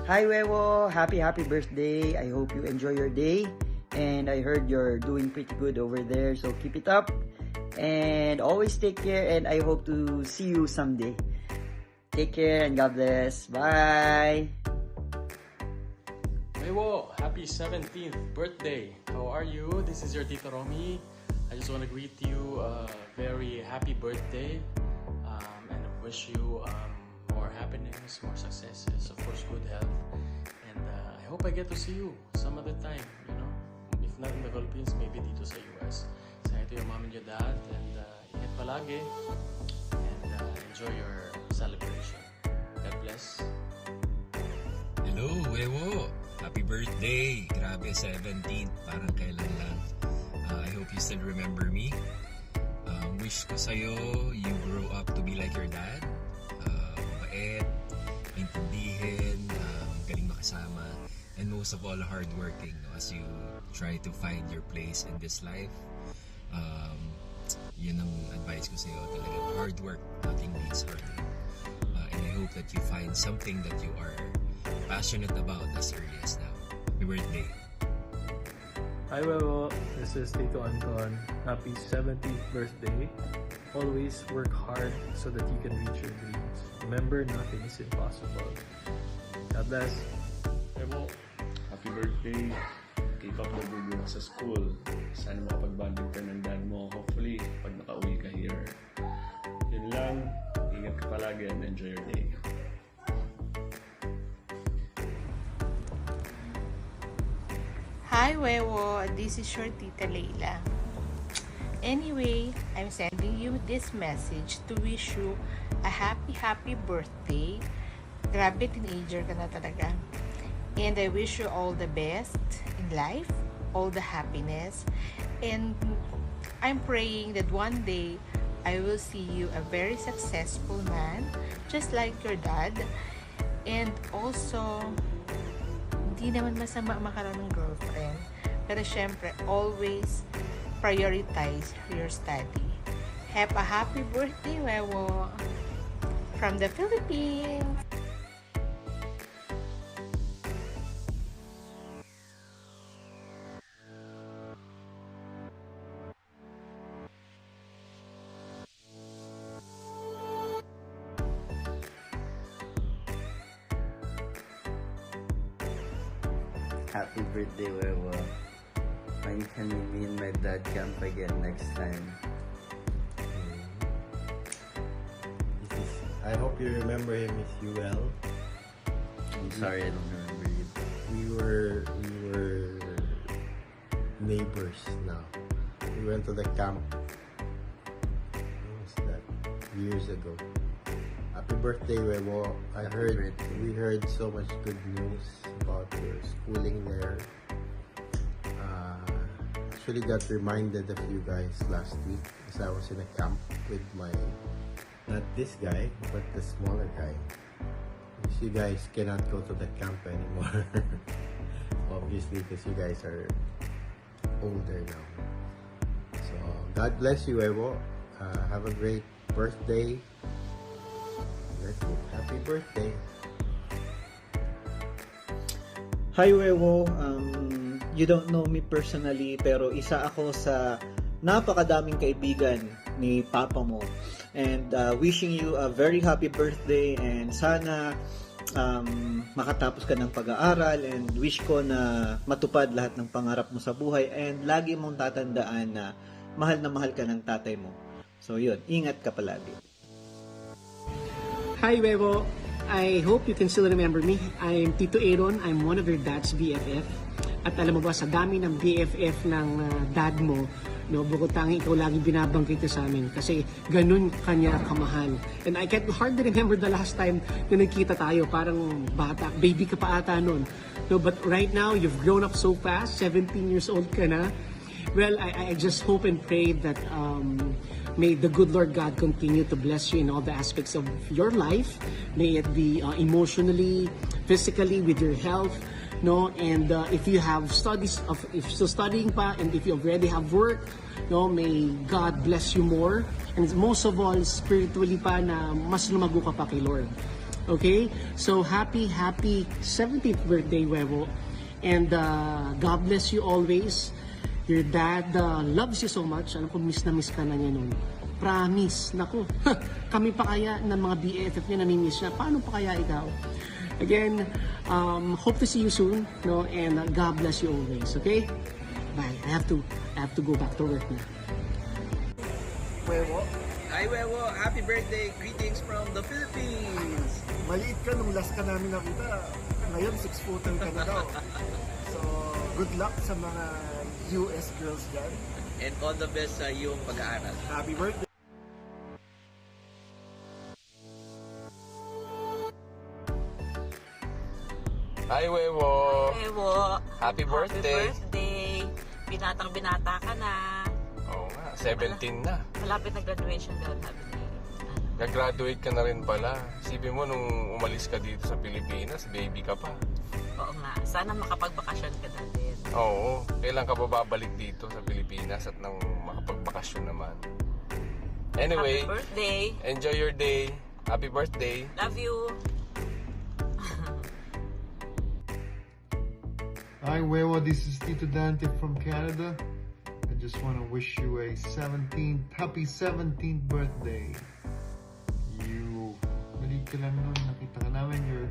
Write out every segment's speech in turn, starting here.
Hi Wewo, happy birthday. I hope you enjoy your day. And I heard you're doing pretty good over there, so keep it up. And always take care, and I hope to see you someday. Take care and God bless. Bye! Wewo, happy 17th birthday. How are you? This is your Tito Romy. I just want to greet you a very happy birthday and wish you more happiness, more successes, of course good health. And I hope I get to see you some other time, you know. If not in the Philippines, maybe dito sa US. Say hi to your mom and your dad, and ingat palagi, and enjoy your celebration. God bless. Hello, Wewo! Happy birthday! Grabe, 17th. Parang kailan lang. I hope you still remember me. Wish ko sa'yo, you grow up to be like your dad. Mabait, intindihin, galing makasama, and most of all, hardworking, no? As you try to find your place in this life. Yun ang advice ko sa'yo. Talagang hard work, nothing beats hard work. And I hope that you find something that you are passionate about as early as now. Happy birthday! Hi Wewo, this is Tito Anton. Happy 17th birthday. Always work hard so that you can reach your dreams. Remember, nothing is impossible. God bless. Wewo, happy birthday. Keep up the good work sa school. Sana makapag-banding ka ng dad mo. Hopefully, pag nakauwi ka here. Yun lang. Ingat ka palagi and enjoy your day. Hi Wewo, this is your Tita Leila. Anyway, I'm sending you this message to wish you a happy birthday. Grabe, teenager ka na talaga. And I wish you all the best in life, all the happiness. And I'm praying that one day I will see you a very successful man, just like your dad. And also, hindi naman masama makaroon ng girlfriend. Pero syempre, always prioritize your study. Have a happy birthday, Wewo! From the Philippines! Happy birthday, Wewo. When can me and my dad camp again next time? I hope you remember him as UL. I'm sorry, I don't remember you. We were neighbors now. We went to the camp. When was that? Years ago. Happy birthday, Wewo. We heard so much good news about your schooling there. Actually got reminded of you guys last week as I was in a camp with not this guy, but the smaller guy. Because you guys cannot go to the camp anymore. Obviously, because you guys are older now. So, God bless you, Wewo. Have a great birthday. Happy birthday. Hi Wewo, you don't know me personally pero isa ako sa napakadaming kaibigan ni Papa mo. And wishing you a very happy birthday and sana makatapos ka ng pag-aaral and wish ko na matupad lahat ng pangarap mo sa buhay and lagi mong tatandaan na mahal ka ng tatay mo. So yun, ingat ka palagi. Hi Wewo, I hope you can still remember me. I'm Tito Aaron, I'm one of your dad's BFF. At alam mo ba, sa dami ng BFF ng dad mo, no, bukod tangi ikaw lagi binabanggit sa amin kasi ganun kanya kamahal. And I can't hardly remember the last time na nagkita tayo, parang bata, baby ka pa ata nun. No, but right now, you've grown up so fast, 17 years old ka na. Well, I just hope and pray that may the good Lord God continue to bless you in all the aspects of your life. May it be emotionally, physically, with your health, no, and if you have studies, if still studying pa, and if you already have work, no, may God bless you more, and most of all, spiritually pa na mas lumago ka pa kay Lord. Okay? So happy 17th birthday, Wewo. And God bless you always. Your dad loves you so much. Alam ko, miss na miss ka na niya nun. Promise. Naku, kami pa kaya ng mga BFF niya namimiss niya. Paano pa kaya ikaw? Again, hope to see you soon, no? And God bless you always, okay? Bye. I have to go back to work na. Wewo. Hi Wewo, happy birthday! Greetings from the Philippines! Maliit ka nung last ka namin nakita. Ngayon, 6'4" ka na daw. So, good luck sa mga US girls dyan. And all the best sa iyong pag-aaral. Happy birthday! Hi, Wewo! Wewo, Happy birthday! Happy birthday! Binatang-binata ka na. Oo nga, 17 na. Malapit na graduation daw, sabi ni Nag-graduate ka na rin pala. Isipin mo, nung umalis ka dito sa Pilipinas, baby ka pa. Oo nga, sana makapagbakasyon ka na din. Oo, kailan ka ba babalik dito sa Pilipinas at nang makapagbakasyon naman? Anyway, Happy birthday! enjoy your day. Happy birthday! Love you! Hi Wewo, this is Tito Dante from Canada. I just want to wish you a happy 17th birthday. Maliit ka lang nun, nakita ka namin, you're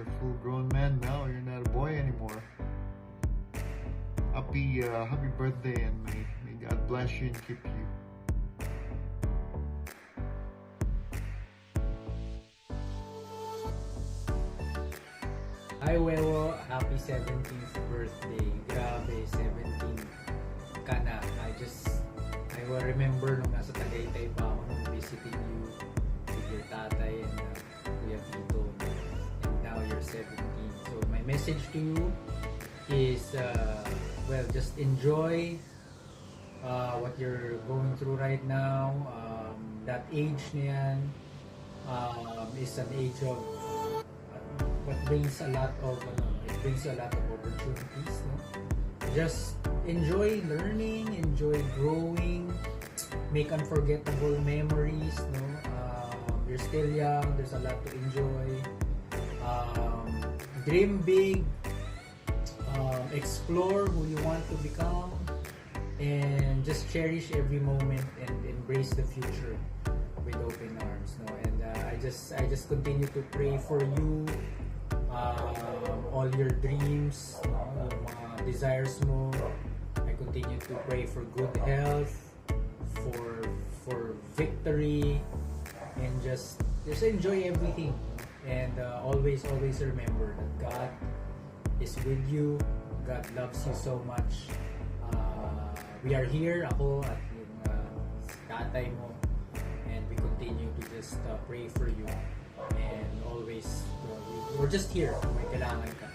a full grown man now, you're not a boy anymore. Happy birthday, and may God bless you and keep you. Hi Wewo, happy 17th birthday. Grabe, 17 ka na. I will remember nung nasa Tagaytay pa ako nung visiting you with your tatay and Kuya Tito. And now you're 17. So my message to you is, just enjoy what you're going through right now. That age na yan is an age of what brings a lot of opportunities, no? Just enjoy learning, enjoy growing, make unforgettable memories, no? You're still young, there's a lot to enjoy. Dream big, explore who you want to become, and just cherish every moment and embrace the future with open arms, no? And I just continue to pray for you. All your dreams, yung mga desires mo. I continue to pray for good health, for victory, and just enjoy everything. And always remember that God is with you. God loves you so much. We are here, ako at yung tatay mo, and we continue to just pray for you. And always, we're just here kung may kailangan ka.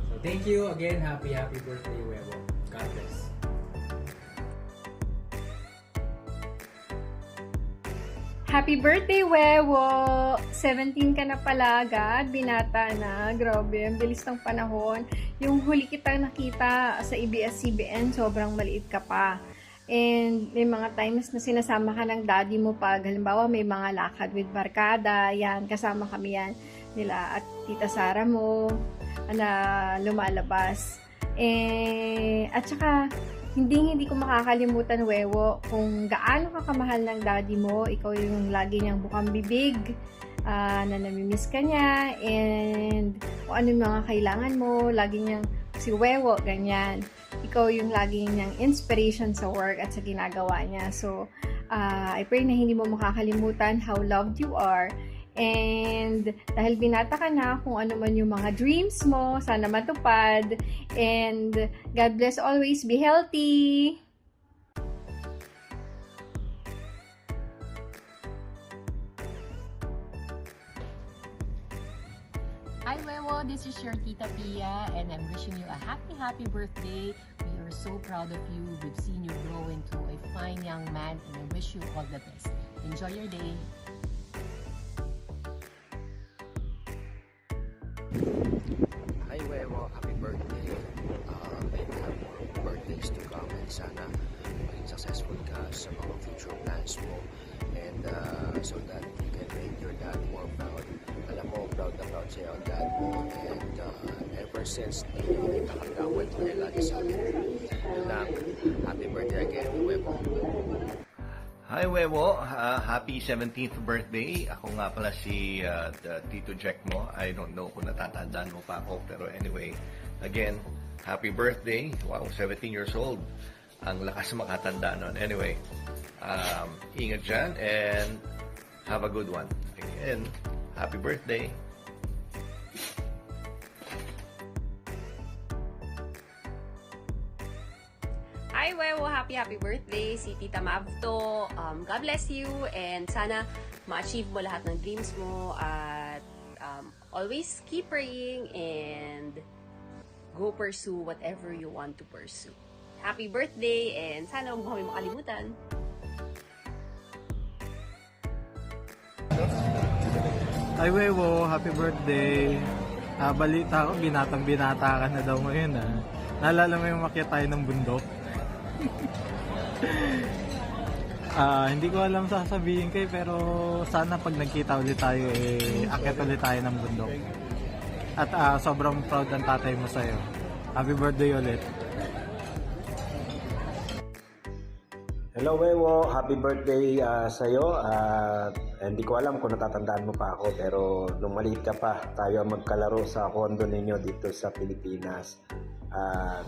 So thank you again. Happy birthday, Wewo. God bless. Happy birthday, Wewo! 17 ka na pala agad, binata na. Grabe, ang bilis ng panahon. Yung huli kita nakita sa ABS-CBN, sobrang maliit ka pa. And may mga times na sinasama ka ng daddy mo pag halimbawa may mga lakad with barkada, yan, kasama kami yan nila at tita Sara mo na lumalabas. At saka hindi ko makakalimutan, Wewo, kung gaano ka kamahal ng daddy mo. Ikaw yung lagi niyang bukang bibig, na namimiss ka niya, and kung ano yung mga kailangan mo, lagi niyang si Wewo, ganyan. Ikaw yung lagi niyang inspiration sa work at sa ginagawa niya. So, I pray na hindi mo makakalimutan how loved you are. And dahil binata ka na, kung ano man yung mga dreams mo, sana matupad. And God bless always. Be healthy! Hi Wewo, this is your Tita Pia and I'm wishing you a happy birthday. We are so proud of you. We've seen you grow into a fine young man and I wish you all the best. Enjoy your day. Hi Wewo, happy birthday. And have more birthdays to come and sana maging successful ka sa mga future plans mo and so that you can make your dad more proud. Alam mo, proud na proud sa'yo ang dad mo. And ever since nakita ka gawin ko na lagi sa akin. Yun lang, happy birthday again, Webo. Hi Wewo, happy 17th birthday. Ako nga pala si Tito Jack mo. I don't know kung natatandaan mo pa ako, pero anyway, again, happy birthday. Wow, 17 years old. Ang lakas makatanda nun. Anyway, ingat dyan and have a good one. Again, happy birthday. Hi, Wewo! Happy birthday! Si Tita Mav to. God bless you and sana ma-achieve mo lahat ng dreams mo at always keep praying and go pursue whatever you want to pursue. Happy birthday and sana huwag mo kami makalimutan. Hi Wewo, happy birthday. Balita ko, binata ka na daw ngayon Naalala mo yung makyat tayo ng bundok? Hindi ko alam sasabihin kayo pero sana pag nagkita ulit tayo akyat ulit tayo ng bundok. At sobrang proud ang tatay mo sa'yo. Happy birthday ulit. Hello Wewo, happy birthday sa'yo. Hindi ko alam kung natatandaan mo pa ako pero nung maliit ka pa tayo magkalaro sa condo ninyo dito sa Pilipinas.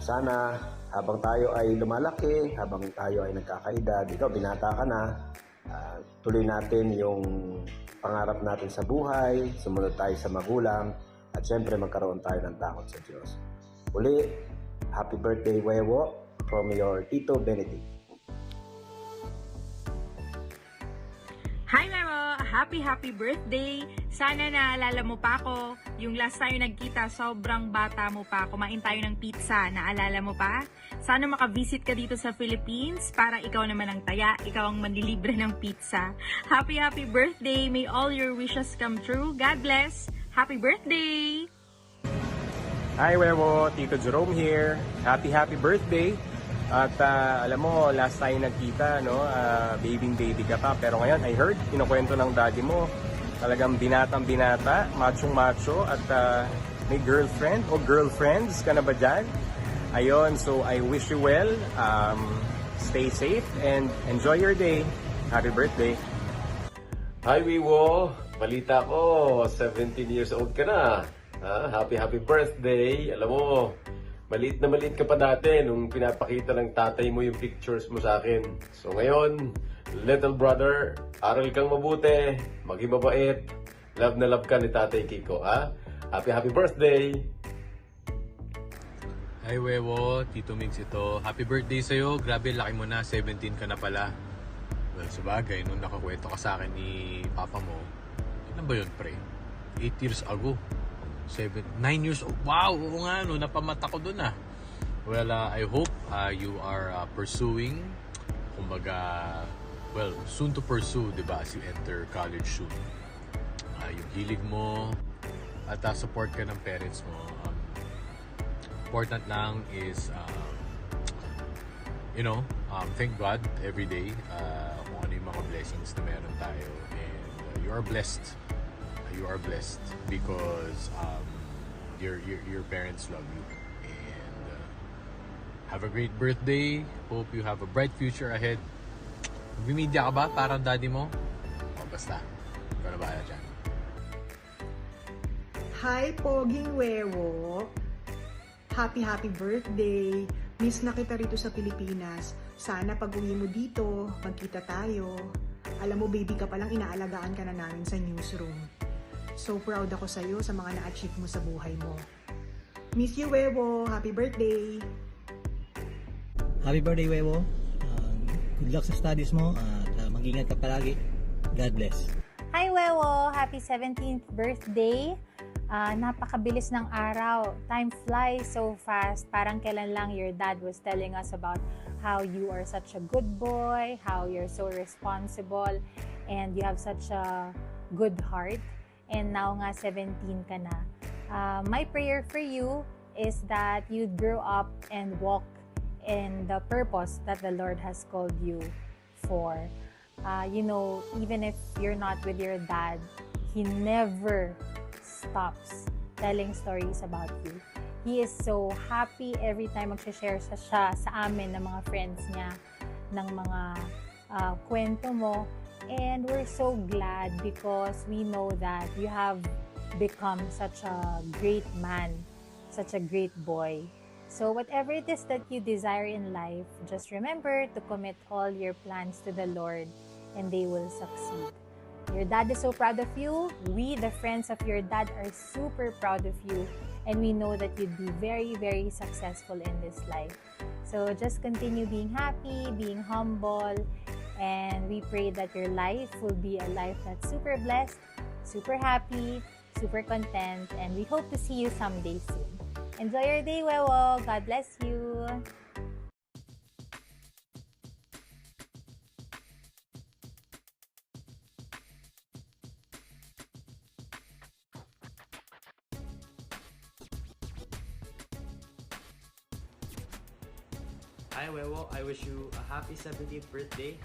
Sana habang tayo ay lumalaki, habang tayo ay nagkakaedad, ikaw binata ka na, tuloy natin yung pangarap natin sa buhay, sumunod tayo sa magulang, at syempre magkaroon tayo ng takot sa Diyos. Uli, happy birthday Wewo from your Tito Benedict. Hi Memo! Happy birthday! Sana naalala mo pa ako. Yung last tayo nagkita, sobrang bata mo pa. Kumain tayo ng pizza. Naalala mo pa? Sana makavisit ka dito sa Philippines para ikaw naman ang taya. Ikaw ang manlilibre ng pizza. Happy birthday! May all your wishes come true. God bless! Happy birthday! Hi Wewo! Tito Jerome here. Happy birthday! At alam mo, last tayo nagkita, no, baby ka pa. Pero ngayon, I heard, kinukwento ng daddy mo, talagang binatang-binata, machong-macho, at may girlfriend o girlfriends ka na ba dyan? Ayun, so I wish you well, stay safe, and enjoy your day. Happy birthday! Hi Wewo! Balita ko, 17 years old ka na. Happy birthday! Alam mo, maliit na maliit ka pa dati nung pinapakita ng tatay mo yung pictures mo sa akin. So ngayon, little brother, aral kang mabuti, maging mabait, love na love ka ni Tatay Kiko, ha? Happy birthday! Hi Wewo, Tito Migs ito. Happy birthday sa'yo. Grabe, laki mo na. 17 ka na pala. Well, sabagay, nung nakakwento ka sa akin ni Papa mo, ilan ba yun, pre? 8 years ago. 9 years old. Wow, oo nga, no, napamata ko dun Well, I hope you are pursuing, kumbaga, well, soon to pursue, diba, as you enter college soon. Yung hilig mo, at support ka ng parents mo. Important lang is, thank God every day kung ano yung mga blessings na meron tayo. And you are blessed. You are blessed because your parents love you. And have a great birthday. Hope you have a bright future ahead. Mag-media ka ba? Parang daddy mo? O basta. Ikaw na bahala dyan. Hi, Poging Wewo. Happy birthday. Miss na kita rito sa Pilipinas. Sana pag uwi mo dito, magkita tayo. Alam mo, baby ka palang, inaalagaan ka na namin sa newsroom. So proud ako sa'yo sa mga na-achieve mo sa buhay mo. Miss you, Wewo. Happy birthday! Happy birthday, Wewo. Good luck sa studies mo at mag-ingat ka palagi. God bless. Hi, Wewo. Happy 17th birthday. Napakabilis ng araw. Time flies so fast. Parang kailan lang your dad was telling us about how you are such a good boy, how you're so responsible, and you have such a good heart. And now nga 17 ka na. My prayer for you is that you'd grow up and walk in the purpose that the Lord has called you for. Even if you're not with your dad, He never stops telling stories about you. He is so happy every time mag-share siya sa amin ng mga friends niya, ng mga kwento mo. And we're so glad because we know that you have become such a great man, such a great boy. So whatever it is that you desire in life, just remember to commit all your plans to the Lord and they will succeed. Your dad is so proud of you. We, the friends of your dad, are super proud of you. And we know that you'd be very, very successful in this life. So just continue being happy, being humble, and we pray that your life will be a life that's super blessed, super happy, super content, and we hope to see you someday soon. Enjoy your day, Wewo. God bless you. Hi Wewo, I wish you a happy 17th birthday.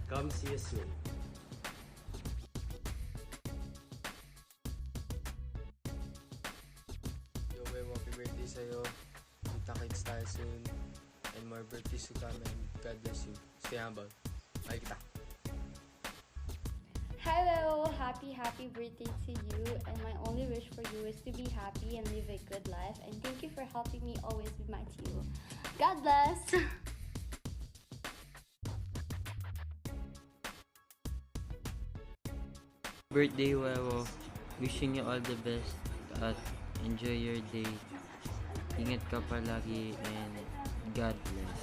Come see us soon. Yo Wewo, happy birthday sa'yo. Kita-kits tayo soon. And more birthdays to come and God bless you. Stay humble. Makikita. Hi Wewo, happy birthday to you, and my only wish for you is to be happy and live a good life, and thank you for helping me always be my you. God bless! Birthday Wewo, wishing you all the best at enjoy your day. Ingat ka palagi and God bless.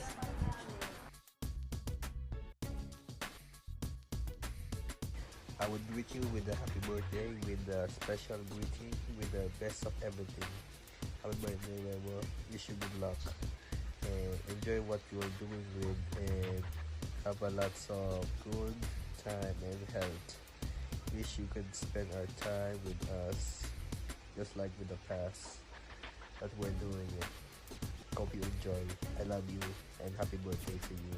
I would greet you with a happy birthday, with a special greeting, with the best of everything. Happy birthday, Wewo. Wish you good luck. And enjoy what you are doing with, and have a lots of good time and health. Wish you could spend our time with us, just like with the past. That we're doing it. Hope you enjoy. I love you, and happy birthday to you.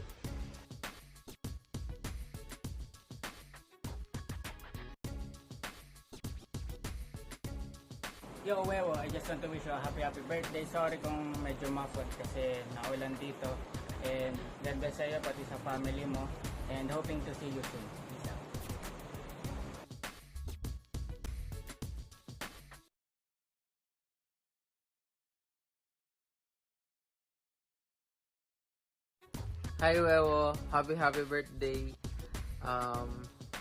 Yo, Wewo, I just want to wish you a happy birthday. Sorry kung medyo muffled kasi naulan dito. And God bless sa'yo, pati sa family mo. And hoping to see you soon. Peace out. Hi Wewo, happy birthday.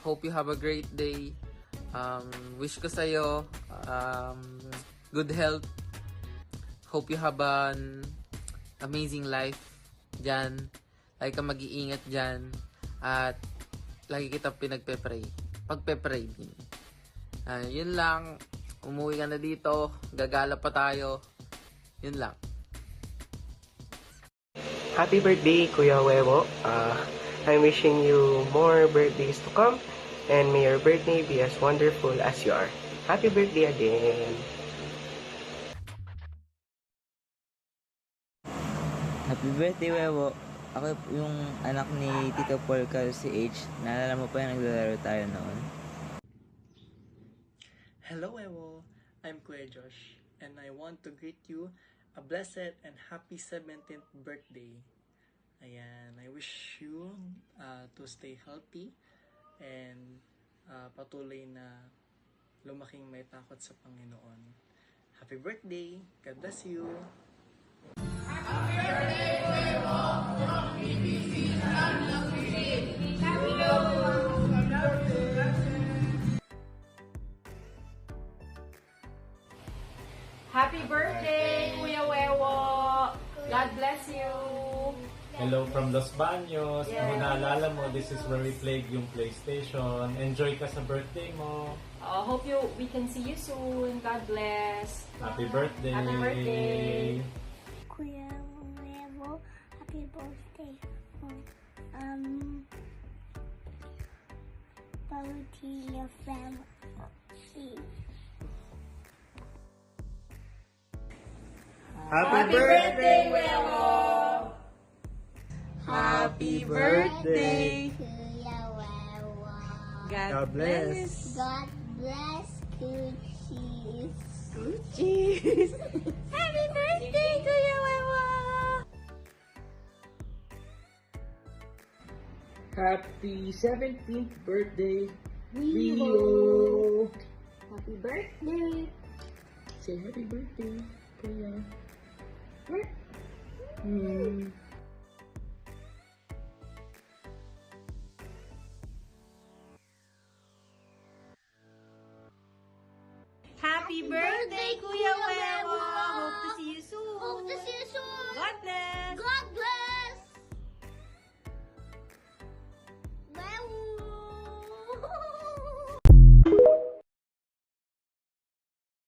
Hope you have a great day. Wish ko sa'yo good health. Hope you have an amazing life dyan. Lagi ka mag-iingat dyan. At lagi kita pinagpe-pray. Pagpe-pray din. Yun lang. Umuwi ka na dito. Gagala pa tayo. Yun lang. Happy birthday, Kuya Wewo. I'm wishing you more birthdays to come, and may your birthday be as wonderful as you are. Happy birthday again! Happy birthday, Wewo. Ako yung anak ni Tito Paul si H. Naalala mo pa yung naglalaro tayo noon? Hello, Wewo. I'm Kuya Josh, and I want to greet you a blessed and happy 17th birthday. Ayan, I wish you to stay healthy and patuloy na lumaking may takot sa Panginoon. Happy birthday! God bless you! Happy birthday, Wewo! From BBC Happy birthday, Kuya Wewo! God bless you! Hello from Los Baños. Yes. Kung naalala mo, this is where we played yung PlayStation. Enjoy ka sa birthday mo. Hope we can see you soon. God bless. Happy birthday. Happy birthday. Kuya Wewo, happy birthday. Your family. Happy birthday, Wewo! Happy birthday! Kuya Wewo. God bless. God bless Gucci's. Gucci's. Happy birthday, Kuya Wewo! Happy 17th birthday, Rio. Rio. Happy birthday. Say happy birthday, Kuya. Happy birthday, Kuya Wewo! Hope to see you soon! Hope to see you soon! God bless!